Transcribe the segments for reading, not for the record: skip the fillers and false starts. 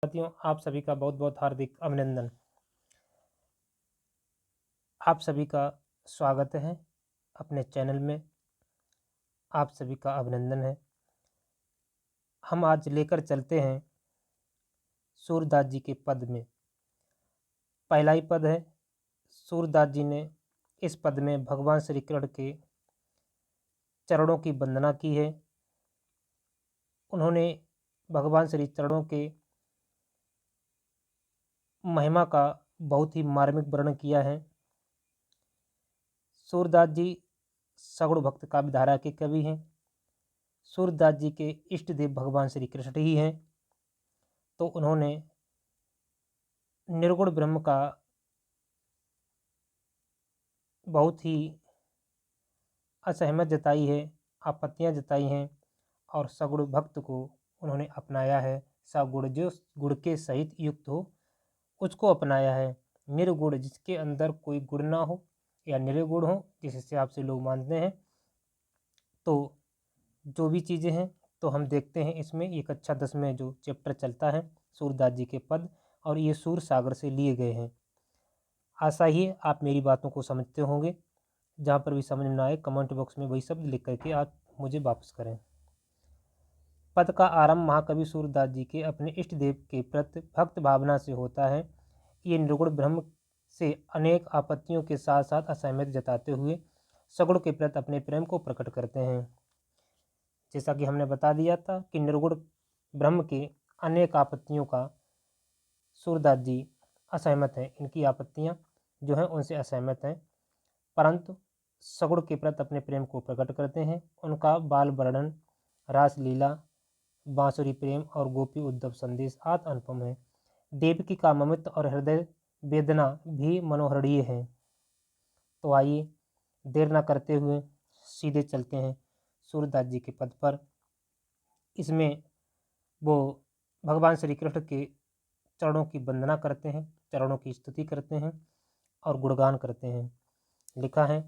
साथियों, आप सभी का बहुत बहुत हार्दिक अभिनंदन। आप सभी का स्वागत है अपने चैनल में। आप सभी का अभिनंदन है। हम आज लेकर चलते हैं सूरदास जी के पद में। पहला ही पद है। सूरदास जी ने इस पद में भगवान श्री कृष्ण के चरणों की वंदना की है। उन्होंने भगवान श्री चरणों के महिमा का बहुत ही मार्मिक वर्णन किया है। सूरदास जी सगुण भक्त काव्यधारा के कवि हैं। सूरदास जी के इष्ट देव भगवान श्री कृष्ण ही हैं। तो उन्होंने निर्गुण ब्रह्म का बहुत ही असहमत जताई है, आपत्तियां जताई हैं और सगुण भक्त को उन्होंने अपनाया है। सगुण जो गुण के सहित युक्त हो उसको अपनाया है। निर्गुण जिसके अंदर कोई गुण ना हो या निर्गुण हो जिस हिसाब से लोग मानते हैं। तो जो भी चीज़ें हैं तो हम देखते हैं इसमें एक कक्षा 10 में जो चैप्टर चलता है सूरदास जी के पद, और ये सूर सागर से लिए गए हैं। आशा ही है आप मेरी बातों को समझते होंगे। जहाँ पर भी समझ में ना आए कमेंट बॉक्स में वही शब्द लिख करके आप मुझे वापस करें। पद का आरंभ महाकवि सूरदास जी के अपने इष्ट देव के प्रति भक्त भावना से होता है। ये निर्गुण ब्रह्म से अनेक आपत्तियों के साथ साथ असहमत जताते हुए सगुण के प्रति अपने प्रेम को प्रकट करते हैं। जैसा कि हमने बता दिया था कि निर्गुण ब्रह्म के अनेक आपत्तियों का सूरदास जी असहमत हैं। इनकी आपत्तियां जो हैं उनसे असहमत हैं, परंतु सगुण के प्रति अपने प्रेम को प्रकट करते हैं। उनका बाल वर्णन, रासलीला, बांसुरी प्रेम और गोपी उद्धव संदेश आदि अनुपम है। देवकी का ममत्व और हृदय वेदना भी मनोहरणीय है। तो आइए देर न करते हुए सीधे चलते हैं सूरदास जी के पद पर। इसमें वो भगवान श्री कृष्ण के चरणों की वंदना करते हैं, चरणों की स्तुति करते हैं और गुणगान करते हैं। लिखा है,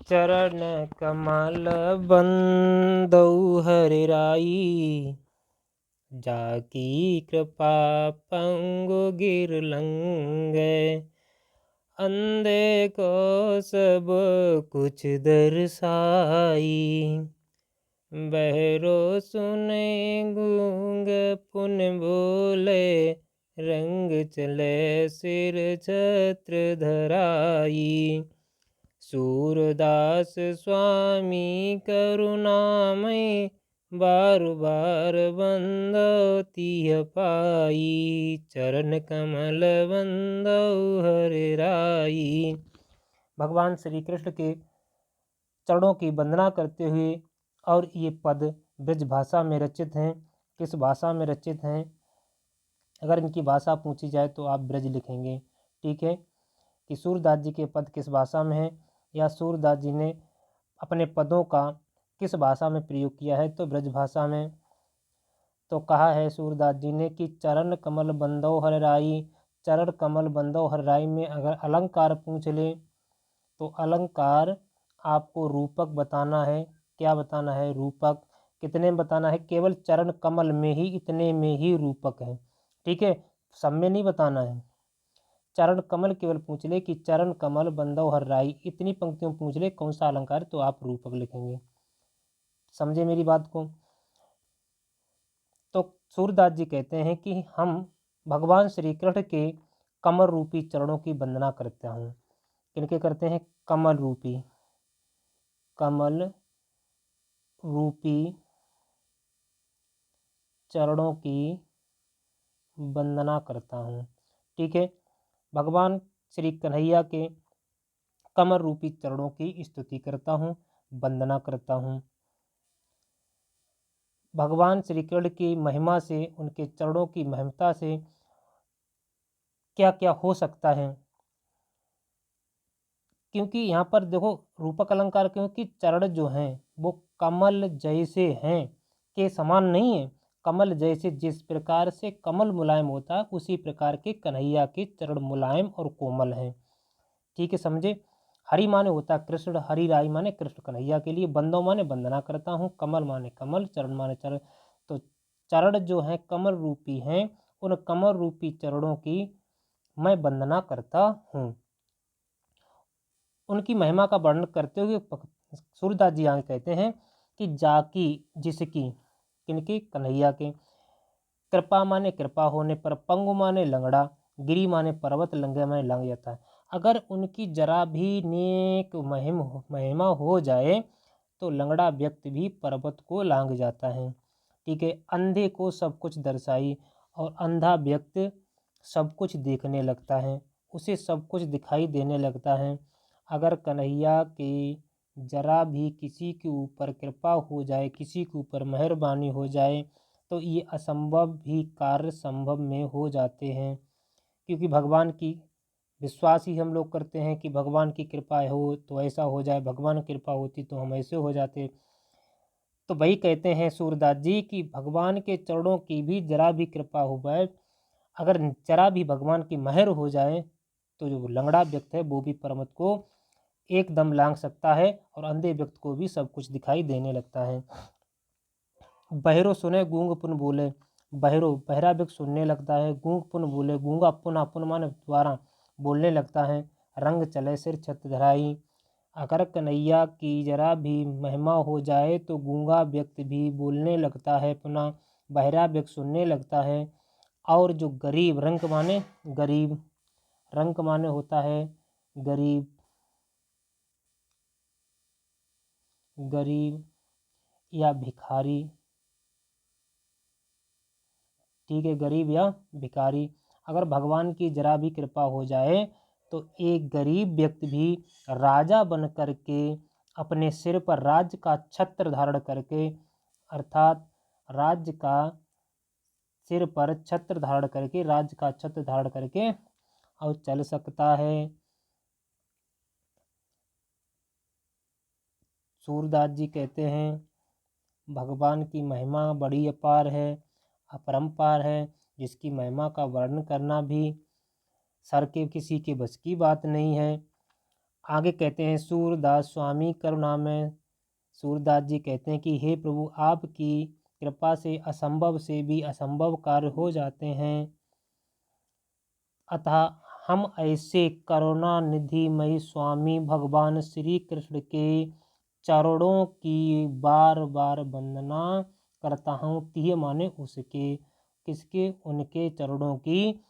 चरण कमल बंदौ हरिराई, जाकी कृपा पंगु गिर लंगे, अंधे को सब कुछ दर्शाई, बहरो सुने गूंग पुन बोले, रंग चले सिर छत्र धराई, सूरदास स्वामी करुणामय, बार बार बंदो तिह पाई, चरण कमल बंदो हरिराई। भगवान श्री कृष्ण के चरणों की वंदना करते हुए, और ये पद ब्रज भाषा में रचित हैं। किस भाषा में रचित हैं? अगर इनकी भाषा पूछी जाए तो आप ब्रज लिखेंगे। ठीक है कि सूरदास जी के पद किस भाषा में है, या सूरदास जी ने अपने पदों का किस भाषा में प्रयोग किया है, तो ब्रज भाषा में। तो कहा है सूरदास जी ने कि चरण कमल बंदो हरराई। चरण कमल बंदो हरराई में अगर अलंकार पूछ ले तो अलंकार आपको रूपक बताना है। क्या बताना है? रूपक। कितने में बताना है? केवल चरण कमल में ही, इतने में ही रूपक है। ठीक है, सब में नहीं बताना है। चरण कमल केवल पूछ ले कि चरण कमल बंदो हरराई, इतनी पंक्तियों पूछ ले कौन सा अलंकार, तो आप रूपक लिखेंगे। समझे मेरी बात को? तो सूरदास जी कहते हैं कि हम भगवान श्री कृष्ण के कमल रूपी चरणों की वंदना करता हूँ। किनके करते हैं? कमल रूपी, कमल रूपी चरणों की वंदना करता हूँ। ठीक है, भगवान श्री कन्हैया के कमल रूपी चरणों की स्तुति करता हूँ, वंदना करता हूँ। भगवान श्री कृष्ण की महिमा से, उनके चरणों की महत्ता से क्या क्या हो सकता है। क्योंकि यहाँ पर देखो रूपक अलंकार, क्योंकि चरण जो हैं वो कमल जैसे हैं, के समान नहीं है। कमल जैसे, जिस प्रकार से कमल मुलायम होता है उसी प्रकार के कन्हैया के चरण मुलायम और कोमल हैं। ठीक है, समझे? हरि माने होता है कृष्ण, हरि राई माने कृष्ण कन्हैया के लिए, बंदो माने वंदना करता हूँ, कमल माने कमल, चरण माने चरण। तो चरण जो हैं कमल रूपी हैं, उन कमल रूपी चरणों की मैं वंदना करता हूँ। उनकी महिमा का वर्णन करते हुए सूरदास जी आगे कहते हैं कि जाकी जिसकी, किनकी, कन्हैया के, कृपा माने कृपा होने पर, पंगु माने लंगड़ा, गिरी माने पर्वत, लंगे माने लंग जाता है। अगर उनकी जरा भी नेक महिमा हो जाए तो लंगड़ा व्यक्ति भी पर्वत को लांग जाता है। ठीक है। अंधे को सब कुछ दर्शाई और अंधा व्यक्ति सब कुछ देखने लगता है, उसे सब कुछ दिखाई देने लगता है। अगर कन्हैया के जरा भी किसी के ऊपर कृपा हो जाए, किसी के ऊपर मेहरबानी हो जाए, तो ये असंभव भी कार्य संभव में हो जाते हैं। क्योंकि भगवान की विश्वास ही हम लोग करते हैं कि भगवान की कृपा हो तो ऐसा हो जाए, भगवान की कृपा होती तो हम ऐसे हो जाते। तो वही कहते हैं सूरदास जी कि भगवान के चरणों की भी जरा भी कृपा हो जाए, अगर जरा भी भगवान की मेहर हो जाए, तो जो लंगड़ा व्यक्ति है वो भी पर्वत को एकदम लांग सकता है और अंधे व्यक्ति को भी सब कुछ दिखाई देने लगता है। बहरो सुने गूंग पुन बोले, बहरो बहरा व्यक्ति सुनने लगता है, गूंग पुन बोले, गूंगा पुनः पुन माने द्वारा बोलने लगता है। रंग चले सिर छत धराई, अगर कन्हैया की जरा भी महिमा हो जाए तो गूंगा व्यक्ति भी बोलने लगता है, पुनः बहरा व्यक्ति सुनने लगता है। और जो गरीब, रंग माने गरीब, रंग माने होता है गरीब, गरीब या भिखारी, ठीक है, गरीब या भिखारी। अगर भगवान की जरा भी कृपा हो जाए तो एक गरीब व्यक्ति भी राजा बन करके अपने सिर पर राज्य का छत्र धारण करके, अर्थात राज्य का सिर पर छत्र धारण करके, राज्य का छत्र धारण करके और चल सकता है। सूरदास जी कहते हैं भगवान की महिमा बड़ी अपार है, अपरंपार है, जिसकी महिमा का वर्णन करना भी सर के किसी के बस की बात नहीं है। आगे कहते हैं सूरदास स्वामी करुणा में, सूरदास जी कहते हैं कि हे प्रभु, आपकी कृपा से असंभव से भी असंभव कार्य हो जाते हैं। अतः हम ऐसे करुणा निधि मई स्वामी भगवान श्री कृष्ण के चरणों की बार बार वंदना करता हूँ। तिह माने उसके, किसके, उनके चरणों की,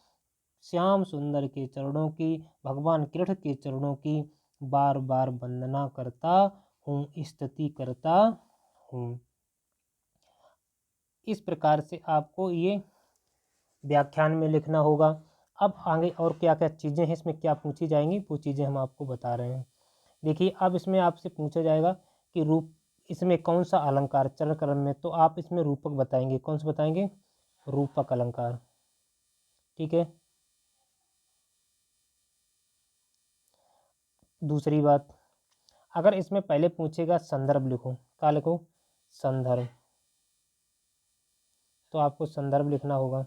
श्याम सुंदर के चरणों की, भगवान कृष्ण के चरणों की बार बार वंदना करता हूँ, स्तुति करता हूँ। इस प्रकार से आपको ये व्याख्यान में लिखना होगा। अब आगे और क्या क्या चीज़ें हैं, इसमें क्या पूछी जाएंगी, वो चीज़ें हम आपको बता रहे हैं। देखिए, अब इसमें आपसे पूछा जाएगा कि रूप, इसमें कौन सा अलंकार चरण क्रम में, तो आप इसमें रूपक बताएंगे। कौन सा बताएंगे? रूपक अलंकार। ठीक है। दूसरी बात, अगर इसमें पहले पूछेगा संदर्भ लिखो, क्या लिखो? संदर्भ। तो आपको संदर्भ लिखना होगा।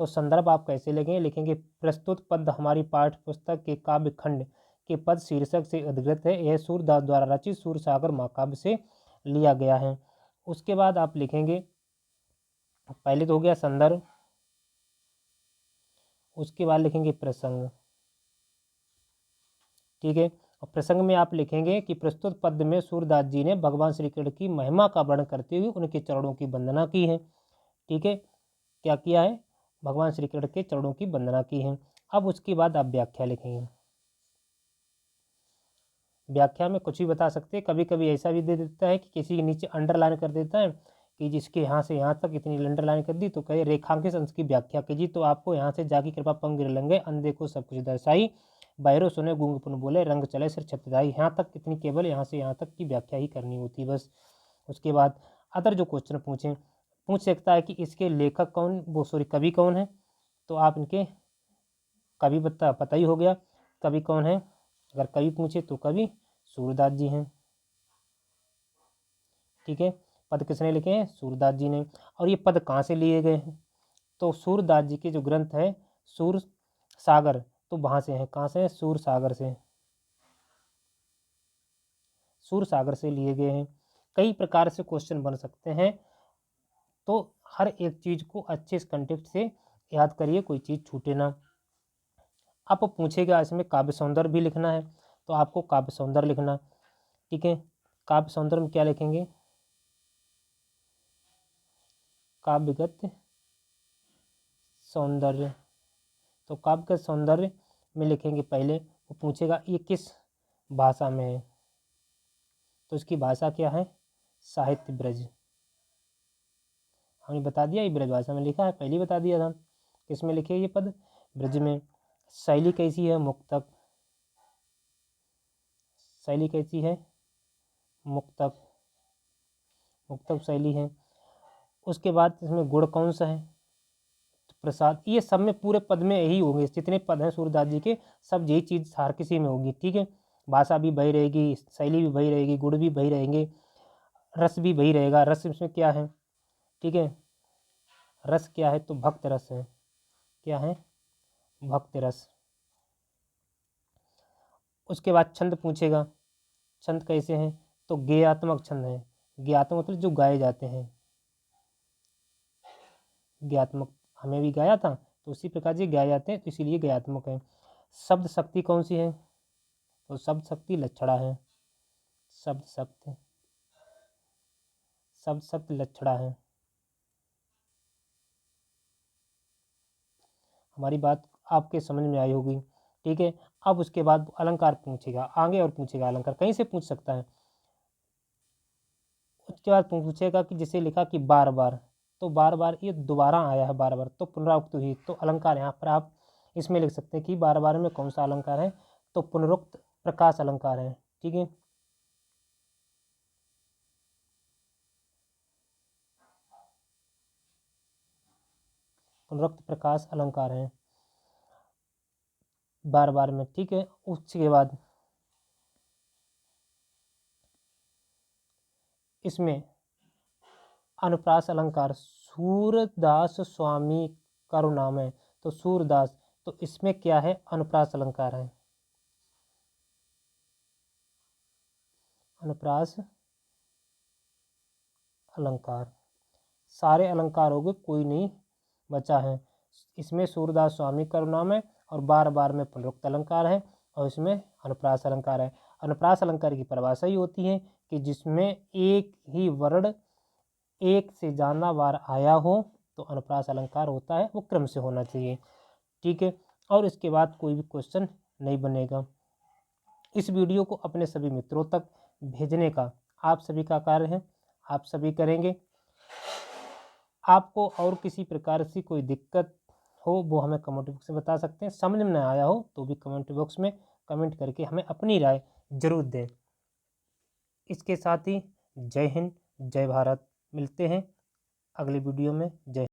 तो संदर्भ आप कैसे लिखेंगे? लिखेंगे प्रस्तुत पद हमारी पाठ्य पुस्तक के काव्य खंड के पद शीर्षक से उद्धृत है, यह सूरदास द्वारा रचित सूरसागर महाकाव्य से लिया गया है। उसके बाद आप लिखेंगे, पहले तो हो गया संदर्भ, उसके बाद लिखेंगे प्रसंग। ठीक है। और प्रसंग में आप लिखेंगे कि प्रस्तुत पद में सूरदास जी ने भगवान श्री कृष्ण की महिमा का वर्णन करते हुए उनके चरणों की वंदना की है। ठीक है, क्या किया है? भगवान श्री कृष्ण के चरणों की वंदना की है। अब उसके बाद आप व्याख्या लिखेंगे। व्याख्या में कुछ भी बता सकते हैं, कभी कभी ऐसा भी दे देता है कि किसी के नीचे अंडरलाइन कर देता है कि जिसके यहाँ से यहाँ तक इतनी अंडरलाइन कर दी, तो कहे रेखांकित अंश की व्याख्या कीजिए। तो आपको यहाँ से जाकी कृपा पंग गिरलंगे, अंधे को सब कुछ दर्शाई, बहरो सुने गूंग पुन बोले, रंग चले सिर छत्रदाई, यहाँ तक इतनी केवल यहाँ से यहाँ तक की व्याख्या ही करनी होती बस। उसके बाद अदर जो क्वेश्चन पूछ सकता है कि इसके लेखक कौन, वो सॉरी कवि कौन है, तो आप इनके कवि पता ही हो गया कवि कौन है। अगर कवि पूछे तो कवि सूरदास जी हैं। ठीक है, पद किसने लिखे हैं? सूरदास जी ने। और ये पद कहाँ से लिए गए हैं? तो सूरदास जी के जो ग्रंथ है सूर सागर, तो वहाँ से हैं। कहाँ से? सूर सागर से, सूर सागर से लिए गए हैं। कई प्रकार से क्वेश्चन बन सकते हैं, तो हर एक चीज़ को अच्छे से कंटेक्ट से याद करिए, कोई चीज़ छूटे ना। आपको पूछेगा इसमें काव्य सौंदर्य भी लिखना है, तो आपको काव्य सौंदर्य लिखना, ठीक है। काव्य सौंदर्य में क्या लिखेंगे? काव्यगत सौंदर्य। तो काव्यगत सौंदर्य में लिखेंगे पहले, वो पूछेगा ये किस भाषा में है, तो इसकी भाषा क्या है? साहित्य ब्रज। हमने बता दिया ये ब्रज भाषा में लिखा है, पहले ही बता दिया था। किस में लिखे ये पद? ब्रज में। शैली कैसी है? मुक्तक। शैली कैसी है? मुक्तक। मुक्तक शैली है। उसके बाद इसमें गुण कौन सा है? तो प्रसाद। ये सब में पूरे पद में यही होंगे, जितने पद हैं सूरदास जी के, सब यही चीज़ हर किसी में होगी, ठीक है। भाषा भी वही रहेगी, शैली भी वही रहेगी, गुण भी वही रहेंगे, रस भी वही रहेगा। रस इसमें क्या है? ठीक है, रस क्या है? तो भक्त रस है। क्या है? भक्त रस। उसके बाद छंद पूछेगा, छंद कैसे हैं? तो गेयात्मक छंद है। गेयात्मक मतलब जो गाए जाते हैं। गेयात्मक हमें भी गाया था, तो उसी प्रकार से गाए जाते हैं, तो इसीलिए गेयात्मक है। शब्द शक्ति कौन सी है? तो शब्द शक्ति लक्षणा है। शब्द शक्ति, शब्द शक्ति लक्षणा है। हमारी बात आपके समझ में आई होगी, ठीक है। अब उसके बाद अलंकार पूछेगा, आगे और पूछेगा अलंकार, कहीं से पूछ सकता है। उसके बाद पूछेगा कि जिसे लिखा कि बार बार, तो बार बार ये दोबारा आया है, बार बार तो पुनरावृत्त हुई, तो अलंकार यहाँ पर आप इसमें लिख सकते हैं कि बार बार में कौन सा अलंकार है? तो पुनरुक्त प्रकाश अलंकार है, ठीक है। पुनरुक्त प्रकाश अलंकार है बार बार में, ठीक है। उसके बाद इसमें अनुप्रास अलंकार सूरदास स्वामी करुणाम है, तो सूरदास, तो इसमें क्या है? अनुप्रास अलंकार है। अनुप्रास अलंकार, सारे अलंकार हो गए, कोई नहीं बचा है। इसमें सूरदास स्वामी करुणाम है, और बार बार में पुनरुक्त अलंकार है, और इसमें अनुप्रास अलंकार है। अनुप्रास अलंकार की परिभाषा ही होती है कि जिसमें एक ही वर्ण एक से ज़्यादा बार आया हो, तो अनुप्रास अलंकार होता है, वो क्रम से होना चाहिए, ठीक है। और इसके बाद कोई भी क्वेश्चन नहीं बनेगा। इस वीडियो को अपने सभी मित्रों तक भेजने का आप सभी का कार्य है, आप सभी करेंगे। आपको और किसी प्रकार से कोई दिक्कत हो, वो हमें कमेंट बॉक्स में बता सकते हैं। समझ में न आया हो तो भी कमेंट बॉक्स में कमेंट करके हमें अपनी राय जरूर दें। इसके साथ ही जय हिंद, जय भारत। मिलते हैं अगले वीडियो में। जय